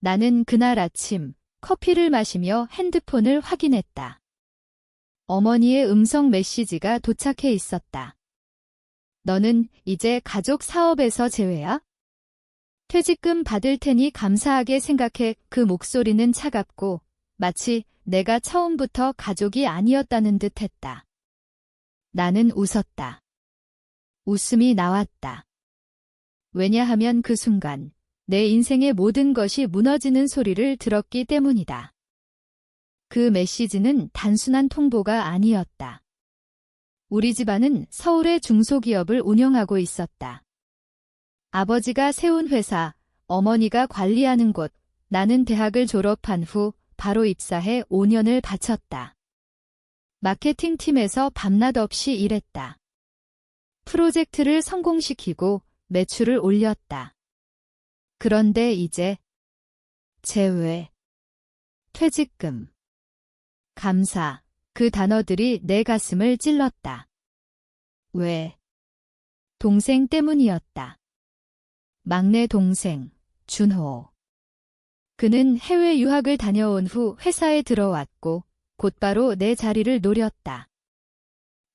나는 그날 아침 커피를 마시며 핸드폰을 확인했다. 어머니의 음성 메시지가 도착해 있었다. 너는 이제 가족 사업에서 제외야? 퇴직금 받을 테니 감사하게 생각해. 그 목소리는 차갑고 마치 내가 처음부터 가족이 아니었다는 듯 했다. 나는 웃었다. 웃음이 나왔다. 왜냐하면 그 순간 내 인생의 모든 것이 무너지는 소리를 들었기 때문이다. 그 메시지는 단순한 통보가 아니었다. 우리 집안은 서울의 중소기업을 운영하고 있었다. 아버지가 세운 회사, 어머니가 관리하는 곳, 나는 대학을 졸업한 후 바로 입사해 5년을 바쳤다. 마케팅팀에서 밤낮 없이 일했다. 프로젝트를 성공시키고 매출을 올렸다. 그런데 이제 제외, 퇴직금, 감사, 그 단어들이 내 가슴을 찔렀다. 왜? 동생 때문이었다. 막내 동생, 준호. 그는 해외 유학을 다녀온 후 회사에 들어왔고 곧바로 내 자리를 노렸다.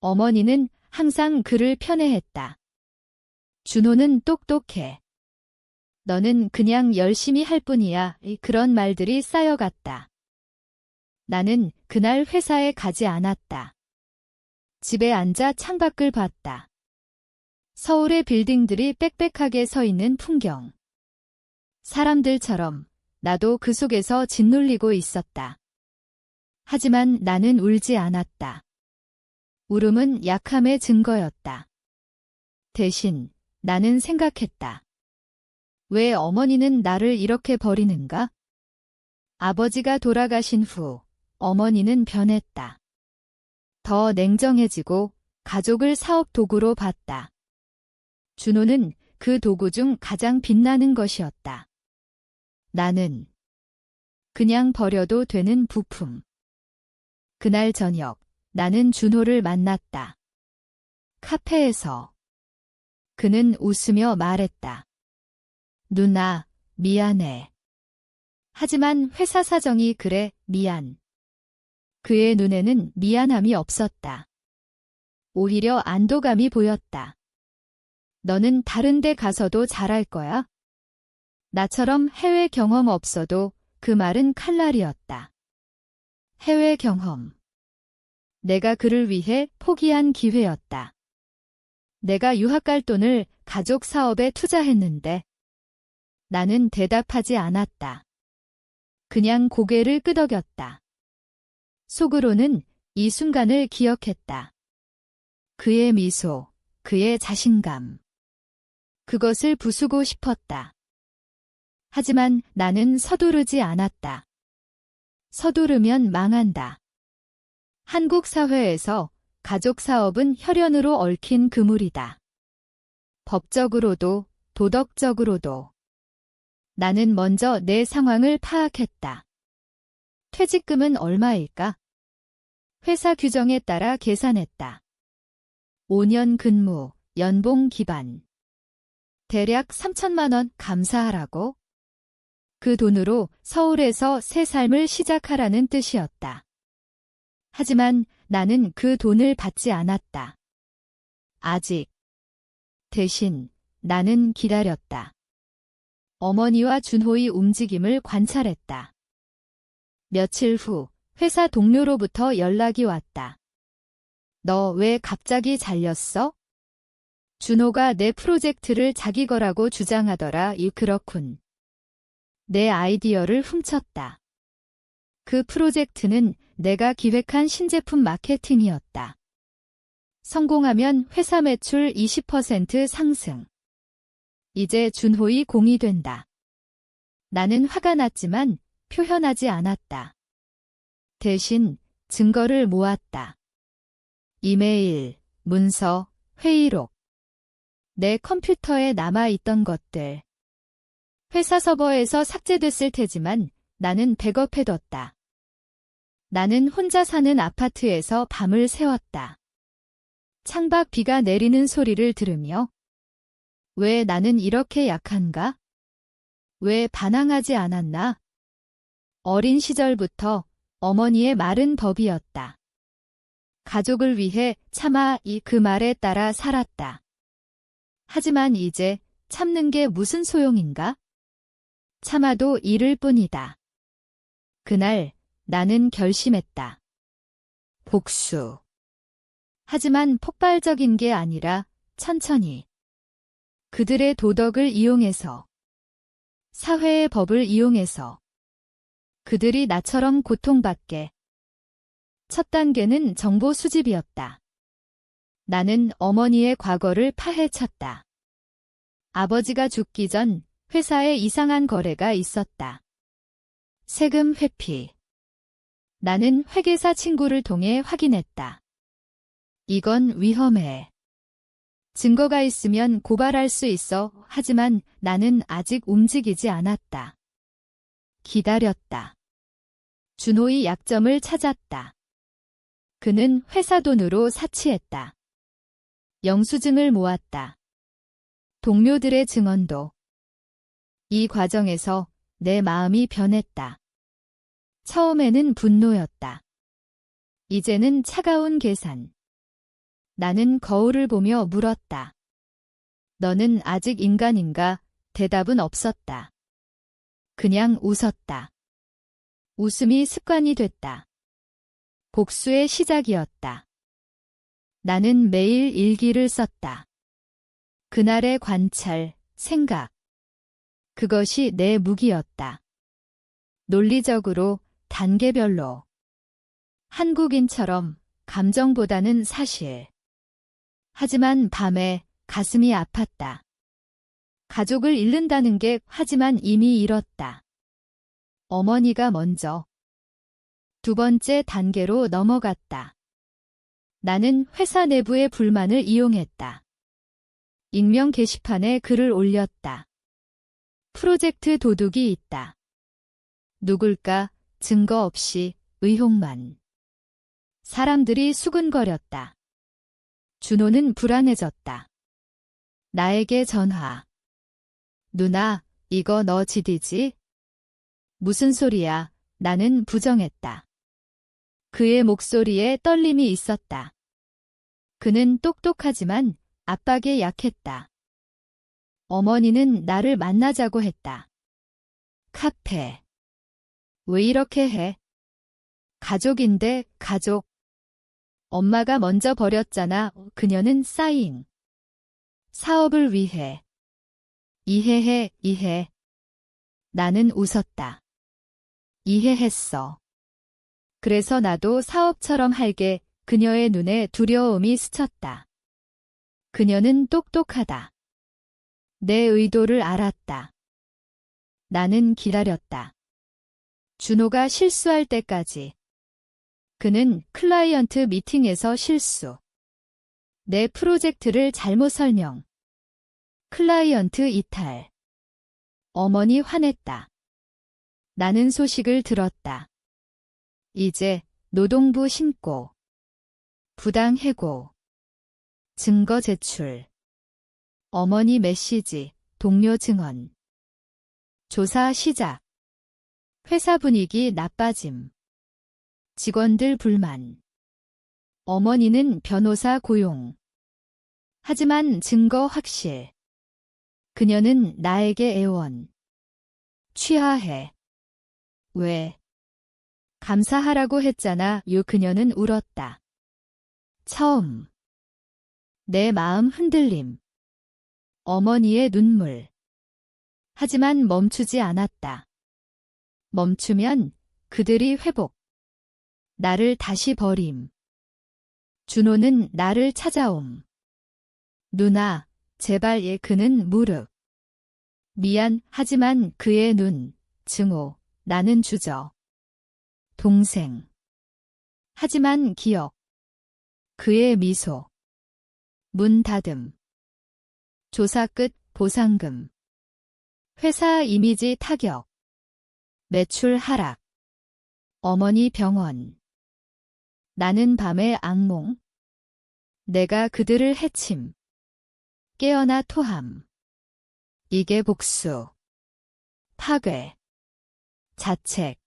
어머니는 항상 그를 편애했다. 준호는 똑똑해. 너는 그냥 열심히 할 뿐이야. 그런 말들이 쌓여갔다. 나는 그날 회사에 가지 않았다. 집에 앉아 창밖을 봤다. 서울의 빌딩들이 빽빽하게 서 있는 풍경. 사람들처럼 나도 그 속에서 짓눌리고 있었다. 하지만 나는 울지 않았다. 울음은 약함의 증거였다. 대신 나는 생각했다. 왜 어머니는 나를 이렇게 버리는가? 아버지가 돌아가신 후 어머니는 변했다. 더 냉정해지고 가족을 사업 도구로 봤다. 준호는 그 도구 중 가장 빛나는 것이었다. 나는 그냥 버려도 되는 부품. 그날 저녁 나는 준호를 만났다. 카페에서. 그는 웃으며 말했다. 누나, 미안해. 하지만 회사 사정이 그래, 미안. 그의 눈에는 미안함이 없었다. 오히려 안도감이 보였다. 너는 다른 데 가서도 잘할 거야? 나처럼 해외 경험 없어도 그 말은 칼날이었다. 해외 경험. 내가 그를 위해 포기한 기회였다. 내가 유학 갈 돈을 가족 사업에 투자했는데 나는 대답하지 않았다. 그냥 고개를 끄덕였다. 속으로는 이 순간을 기억했다. 그의 미소, 그의 자신감. 그것을 부수고 싶었다. 하지만 나는 서두르지 않았다. 서두르면 망한다. 한국 사회에서 가족 사업은 혈연으로 얽힌 그물이다. 법적으로도 도덕적으로도. 나는 먼저 내 상황을 파악했다. 퇴직금은 얼마일까? 회사 규정에 따라 계산했다. 5년 근무, 연봉 기반. 대략 3천만 원 감사하라고? 그 돈으로 서울에서 새 삶을 시작하라는 뜻이었다. 하지만 나는 그 돈을 받지 않았다. 아직. 대신 나는 기다렸다. 어머니와 준호의 움직임을 관찰했다. 며칠 후 회사 동료로부터 연락이 왔다. 너 왜 갑자기 잘렸어? 준호가 내 프로젝트를 자기 거라고 주장하더라. 그렇군. 내 아이디어를 훔쳤다. 그 프로젝트는 내가 기획한 신제품 마케팅이었다. 성공하면 회사 매출 20% 상승. 이제 준호의 공이 된다. 나는 화가 났지만 표현하지 않았다. 대신 증거를 모았다. 이메일, 문서, 회의록. 내 컴퓨터에 남아있던 것들. 회사 서버에서 삭제됐을 테지만 나는 백업해뒀다. 나는 혼자 사는 아파트에서 밤을 새웠다. 창밖 비가 내리는 소리를 들으며 왜 나는 이렇게 약한가? 왜 반항하지 않았나? 어린 시절부터 어머니의 말은 법이었다. 가족을 위해 차마 그 말에 따라 살았다. 하지만 이제 참는 게 무슨 소용인가? 참아도 잃을 뿐이다. 그날 나는 결심했다. 복수. 하지만 폭발적인 게 아니라 천천히. 그들의 도덕을 이용해서, 사회의 법을 이용해서, 그들이 나처럼 고통받게. 첫 단계는 정보 수집이었다. 나는 어머니의 과거를 파헤쳤다. 아버지가 죽기 전 회사에 이상한 거래가 있었다. 세금 회피. 나는 회계사 친구를 통해 확인했다. 이건 위험해. 증거가 있으면 고발할 수 있어. 하지만 나는 아직 움직이지 않았다. 기다렸다. 준호의 약점을 찾았다. 그는 회사 돈으로 사치했다. 영수증을 모았다. 동료들의 증언도. 이 과정에서 내 마음이 변했다. 처음에는 분노였다. 이제는 차가운 계산. 나는 거울을 보며 물었다. 너는 아직 인간인가? 대답은 없었다. 그냥 웃었다. 웃음이 습관이 됐다. 복수의 시작이었다. 나는 매일 일기를 썼다. 그날의 관찰, 생각. 그것이 내 무기였다. 논리적으로, 단계별로. 한국인처럼 감정보다는 사실. 하지만 밤에 가슴이 아팠다. 가족을 잃는다는 게 하지만 이미 잃었다. 어머니가 먼저. 두 번째 단계로 넘어갔다. 나는 회사 내부의 불만을 이용했다. 익명 게시판에 글을 올렸다. 프로젝트 도둑이 있다. 누굴까? 증거 없이, 의혹만. 사람들이 수근거렸다. 준호는 불안해졌다. 나에게 전화. 누나, 이거 너 지디지? 무슨 소리야? 나는 부정했다. 그의 목소리에 떨림이 있었다. 그는 똑똑하지만 압박에 약했다. 어머니는 나를 만나자고 했다. 카페. 왜 이렇게 해? 가족인데, 가족. 엄마가 먼저 버렸잖아. 그녀는 사인. 사업을 위해. 이해해, 이해. 나는 웃었다. 이해했어. 그래서 나도 사업처럼 할게. 그녀의 눈에 두려움이 스쳤다. 그녀는 똑똑하다. 내 의도를 알았다. 나는 기다렸다. 준호가 실수할 때까지. 그는 클라이언트 미팅에서 실수. 내 프로젝트를 잘못 설명. 클라이언트 이탈. 어머니 화냈다. 나는 소식을 들었다. 이제 노동부 신고. 부당 해고. 증거 제출. 어머니 메시지, 동료 증언. 조사 시작. 회사 분위기 나빠짐. 직원들 불만. 어머니는 변호사 고용. 하지만 증거 확실. 그녀는 나에게 애원. 취하해. 왜? 감사하라고 했잖아. 그녀는 울었다. 처음. 내 마음 흔들림. 어머니의 눈물. 하지만 멈추지 않았다. 멈추면 그들이 회복. 나를 다시 버림. 준호는 나를 찾아옴. 누나, 제발. 그는 무릎. 미안. 하지만 그의 눈, 증오, 나는 주저. 동생. 하지만 기억. 그의 미소. 문 닫음. 조사 끝. 보상금. 회사 이미지 타격. 매출 하락. 어머니 병원. 나는 밤의 악몽. 내가 그들을 해침. 깨어나 토함. 이게 복수. 파괴. 자책.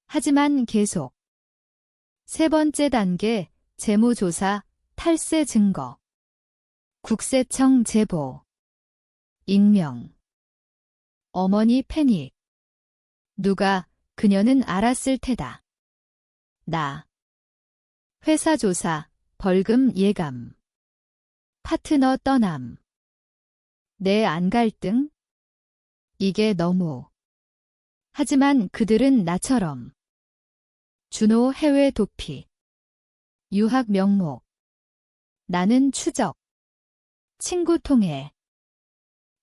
하지만 계속. 세 번째 단계, 재무조사, 탈세 증거. 국세청 제보. 익명. 어머니 패닉. 누가, 그녀는 알았을 테다. 나. 회사 조사, 벌금 예감. 파트너 떠남. 내 안 갈등? 이게 너무. 하지만 그들은 나처럼. 준호 해외 도피. 유학 명목. 나는 추적. 친구 통해.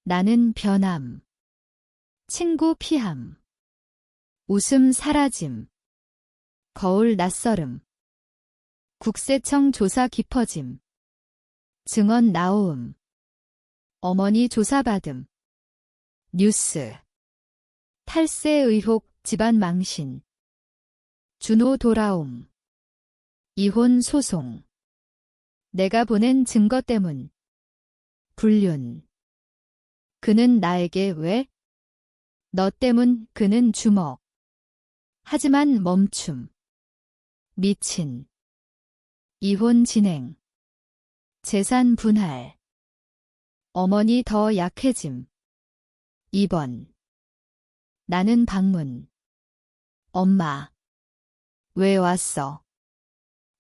나는 변함. 친구 피함. 웃음 사라짐. 거울 낯설음. 국세청 조사 깊어짐. 증언 나오음. 어머니 조사받음. 뉴스. 탈세 의혹 집안 망신. 준호 돌아옴. 이혼 소송. 내가 보낸 증거 때문. 불륜. 그는 나에게 왜? 너 때문 그는 주먹. 하지만 멈춤. 미친. 이혼 진행. 재산 분할. 어머니 더 약해짐. 2번. 나는 방문. 엄마. 왜 왔어?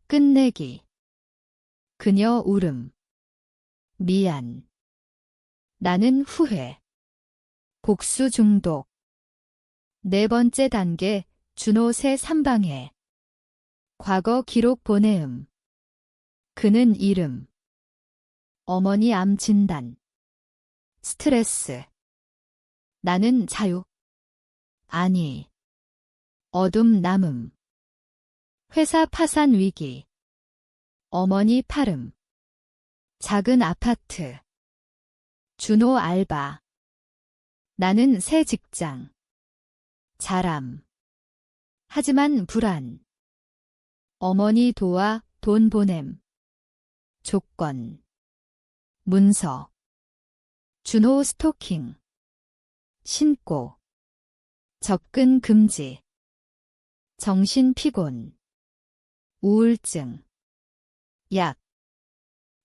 끝내기. 그녀 울음. 미안. 나는 후회. 복수 중독. 네 번째 단계, 준호 새 3방해. 과거 기록 보내음. 그는 이름. 어머니 암 진단. 스트레스. 나는 자유. 아니. 어둠 남음. 회사 파산 위기. 어머니 팔음. 작은 아파트. 준호 알바. 나는 새 직장. 자람. 하지만 불안. 어머니 도와 돈 보냄. 조건. 문서. 준호 스토킹. 신고. 접근 금지. 정신 피곤. 우울증. 약.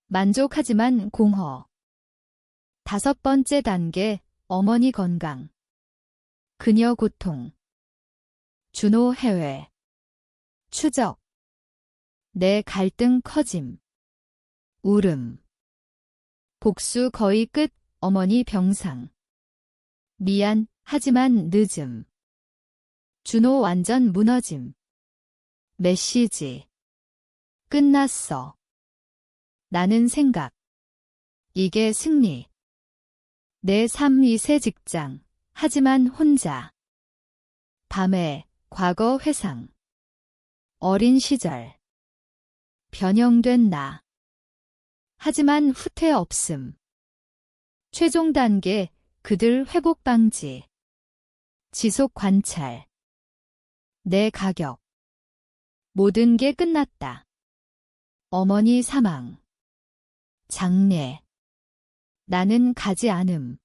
만족하지만 공허. 다섯 번째 단계, 어머니 건강. 그녀 고통. 준호 해외. 추적. 내 갈등 커짐. 울음. 복수 거의 끝, 어머니 병상. 미안, 하지만 늦음. 준호 완전 무너짐. 메시지. 끝났어. 나는 생각. 이게 승리. 내 삶이 새 직장. 하지만 혼자. 밤에 과거 회상. 어린 시절. 변형된 나. 하지만 후퇴 없음. 최종 단계, 그들 회복 방지. 지속 관찰. 내 가격. 모든 게 끝났다. 어머니 사망. 장례. 나는 가지 않음.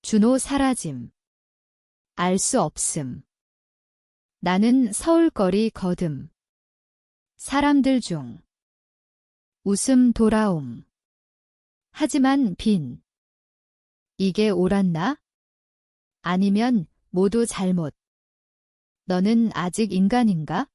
준호 사라짐. 알 수 없음. 나는 서울거리 거듬. 사람들 중. 웃음 돌아옴. 하지만 빈. 이게 옳았나? 아니면 모두 잘못. 너는 아직 인간인가?